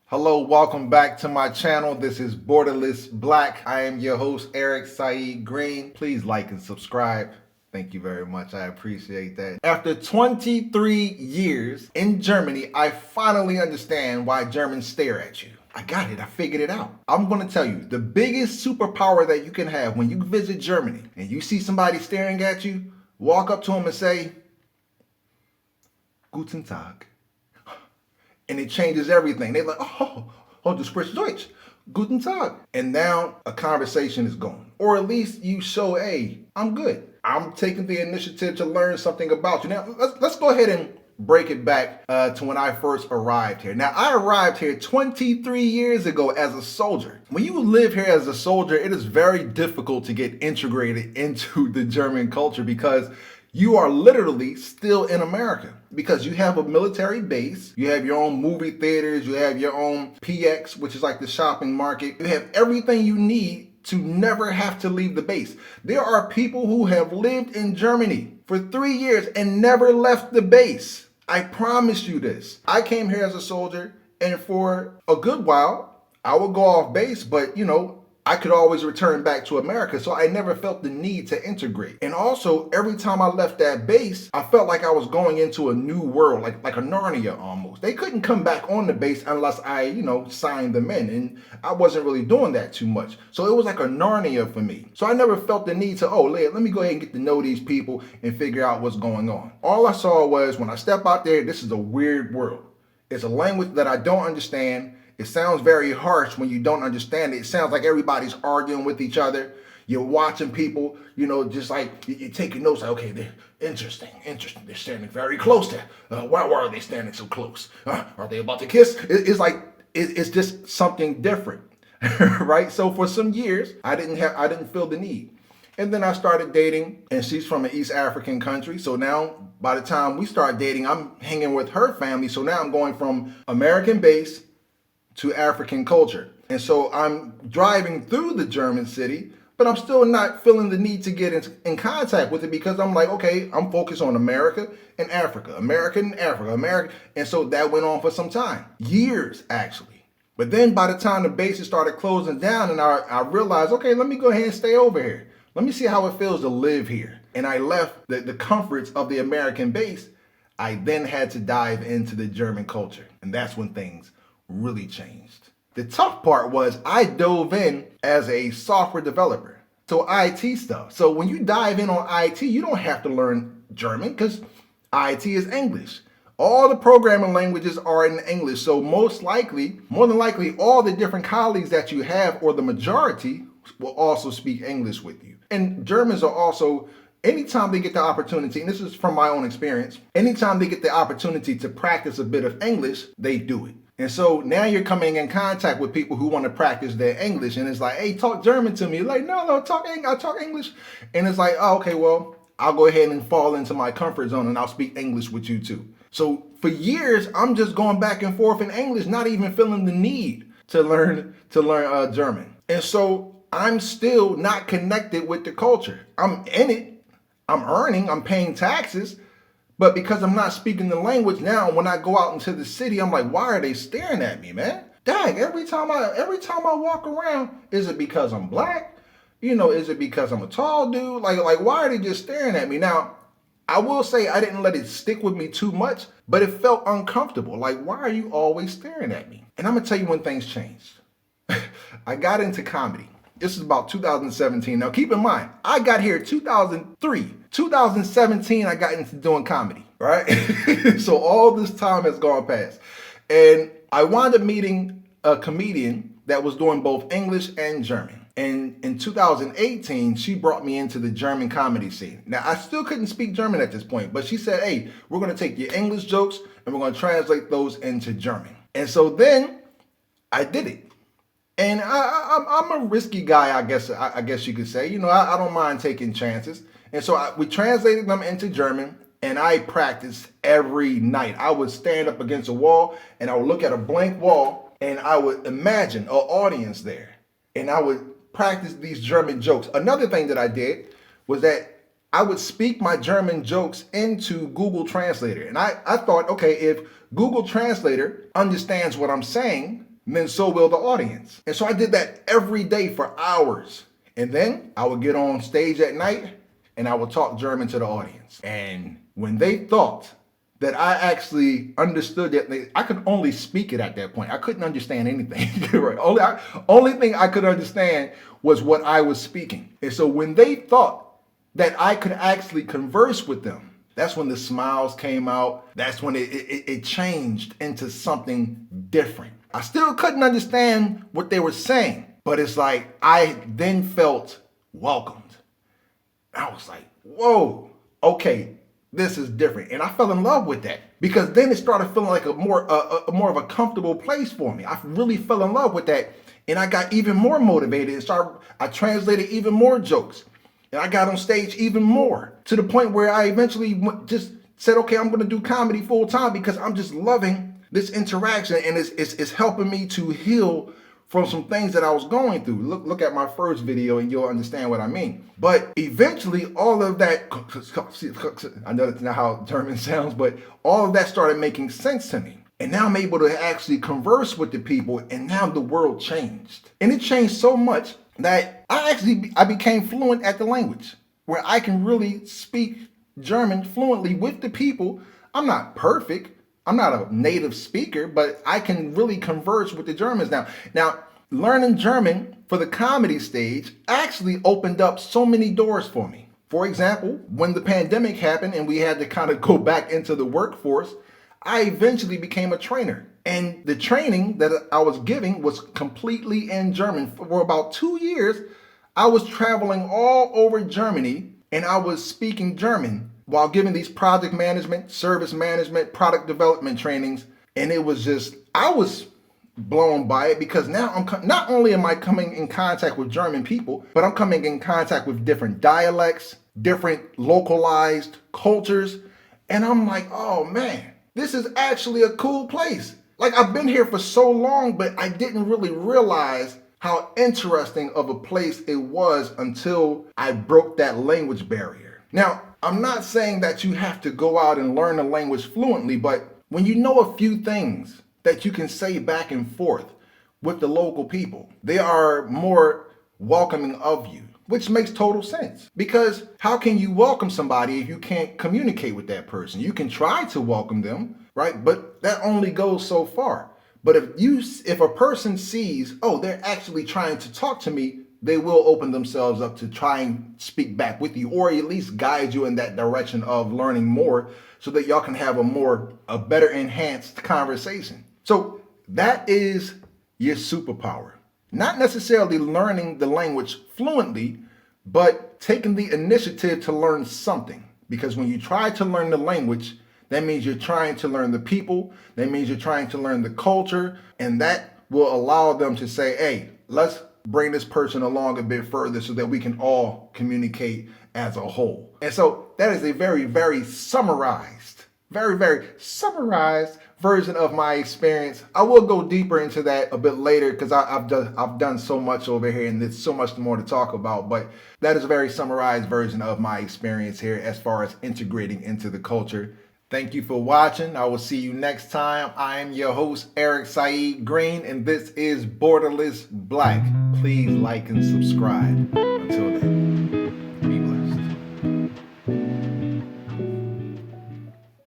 Hello, welcome back to my channel. This is Borderless Black. I am your host, Eric Saeed Green. Please like and subscribe. Thank you very much. I appreciate that. After 23 years in Germany, I finally understand why Germans stare at you. I got it. I figured it out. I'm going to tell you the biggest superpower that you can have when you visit Germany and you see somebody staring at you, walk up to them and say, Guten Tag. And it changes everything. They're like, du sprichst Deutsch. Guten Tag. And now a conversation is going. Or at least you show, hey, I'm good. I'm taking the initiative to learn something about you. Now, let's go ahead and break it back to when I first arrived here. Now, I arrived here 23 years ago as a soldier. When you live here as a soldier, it is very difficult to get integrated into the German culture because you are literally still in America because you have a military base, you have your own movie theaters, you have your own PX, which is like the shopping market. You have everything you need to never have to leave the base. There are people who have lived in Germany for 3 years and never left the base. I promise you this. I came here as a soldier, and for a good while, I would go off base, but I could always return back to America, so I never felt the need to integrate. And also, every time I left that base, I felt like I was going into a new world, like a Narnia almost. They couldn't come back on the base unless I, signed them in, and I wasn't really doing that too much. So it was like a Narnia for me. So I never felt the need to, let me go ahead and get to know these people and figure out what's going on. All I saw was when I step out there, this is a weird world. It's a language that I don't understand. It sounds very harsh when you don't understand it. It sounds like everybody's arguing with each other. You're watching people, just like you're taking notes. Like, okay, they're interesting. They're standing very close there. Why are they standing so close? Are they about to kiss? It's just something different, right? So for some years, I didn't feel the need. And then I started dating, and she's from an East African country. So now, by the time we start dating, I'm hanging with her family. So now I'm going from American base to African culture. And so I'm driving through the German city, but I'm still not feeling the need to get in contact with it because I'm like, okay, I'm focused on America and Africa, America and Africa, America. And so that went on for some time, years actually. But then by the time the bases started closing down and I realized, okay, let me go ahead and stay over here. Let me see how it feels to live here. And I left the comforts of the American base. I then had to dive into the German culture. And that's when things really changed. The tough part was I dove in as a software developer. So IT stuff. So when you dive in on IT, you don't have to learn German because IT is English. All the programming languages are in English. So more than likely, all the different colleagues that you have, or the majority, will also speak English with you. And Germans are also, anytime they get the opportunity, and this is from my own experience, anytime they get the opportunity to practice a bit of English, they do it. And so now you're coming in contact with people who want to practice their English, and it's like, hey, talk German to me. Like, no, I talk English. And it's like, oh, okay, well, I'll go ahead and fall into my comfort zone and I'll speak English with you too. So for years, I'm just going back and forth in English, not even feeling the need to learn German. And so I'm still not connected with the culture. I'm in it. I'm earning. I'm paying taxes. But because I'm not speaking the language now, when I go out into the city, I'm like, why are they staring at me, man? Dang, every time I walk around, is it because I'm black? Is it because I'm a tall dude? Like why are they just staring at me? Now, I will say I didn't let it stick with me too much, but it felt uncomfortable. Like, why are you always staring at me? And I'm gonna tell you when things changed. I got into comedy. This is about 2017. Now, keep in mind, I got here 2003. 2017, I got into doing comedy, right? So all this time has gone past. And I wound up meeting a comedian that was doing both English and German. And in 2018, she brought me into the German comedy scene. Now, I still couldn't speak German at this point, but she said, hey, we're going to take your English jokes and we're going to translate those into German. And so then I did it. And I'm a risky guy, I guess you could say. I don't mind taking chances. And so we translated them into German, and I practiced every night. I would stand up against a wall, and I would look at a blank wall, and I would imagine an audience there. And I would practice these German jokes. Another thing that I did was that I would speak my German jokes into Google Translator. And I thought, okay, if Google Translator understands what I'm saying, then so will the audience. And so I did that every day for hours. And then I would get on stage at night and I would talk German to the audience. And when they thought that I actually understood that, I could only speak it at that point. I couldn't understand anything. Right? Only thing I could understand was what I was speaking. And so when they thought that I could actually converse with them, that's when the smiles came out. That's when it changed into something different. I still couldn't understand what they were saying, but it's like I then felt welcomed. I was like, whoa, okay, this is different. And I fell in love with that because then it started feeling like a more of a comfortable place for me. I really fell in love with that. And I got even more motivated and I translated even more jokes. And I got on stage even more to the point where I eventually just said, okay, I'm going to do comedy full time because I'm just loving this interaction and it's helping me to heal from some things that I was going through. Look at my first video and you'll understand what I mean. But eventually all of that, I know that's not how German sounds, but all of that started making sense to me. And now I'm able to actually converse with the people and now the world changed. And it changed so much that I became fluent at the language where I can really speak German fluently with the people. I'm not perfect. I'm not a native speaker, but I can really converse with the Germans now. Now, learning German for the comedy stage actually opened up so many doors for me. For example, when the pandemic happened and we had to kind of go back into the workforce, I eventually became a trainer. And the training that I was giving was completely in German. For about 2 years, I was traveling all over Germany and I was speaking German while giving these project management, service management, product development trainings. And it was just, I was blown by it because now not only am I coming in contact with German people, but I'm coming in contact with different dialects, different localized cultures. And I'm like, oh man, this is actually a cool place. Like I've been here for so long, but I didn't really realize how interesting of a place it was until I broke that language barrier. Now, I'm not saying that you have to go out and learn a language fluently, but when you know a few things that you can say back and forth with the local people, they are more welcoming of you, which makes total sense. Because how can you welcome somebody if you can't communicate with that person? You can try to welcome them, right? But that only goes so far. But if a person sees, oh, they're actually trying to talk to me, they will open themselves up to try and speak back with you, or at least guide you in that direction of learning more so that y'all can have a better enhanced conversation. So that is your superpower. Not necessarily learning the language fluently, but taking the initiative to learn something. Because when you try to learn the language, that means you're trying to learn the people. That means you're trying to learn the culture. And that will allow them to say, hey, let's bring this person along a bit further so that we can all communicate as a whole. And so that is a very, very summarized version of my experience. I will go deeper into that a bit later because I've done so much over here and there's so much more to talk about. But that is a very summarized version of my experience here as far as integrating into the culture. Thank you for watching. I will see you next time. I am your host, Eric Saeed Green, and this is Borderless Black. Please like and subscribe. Until then.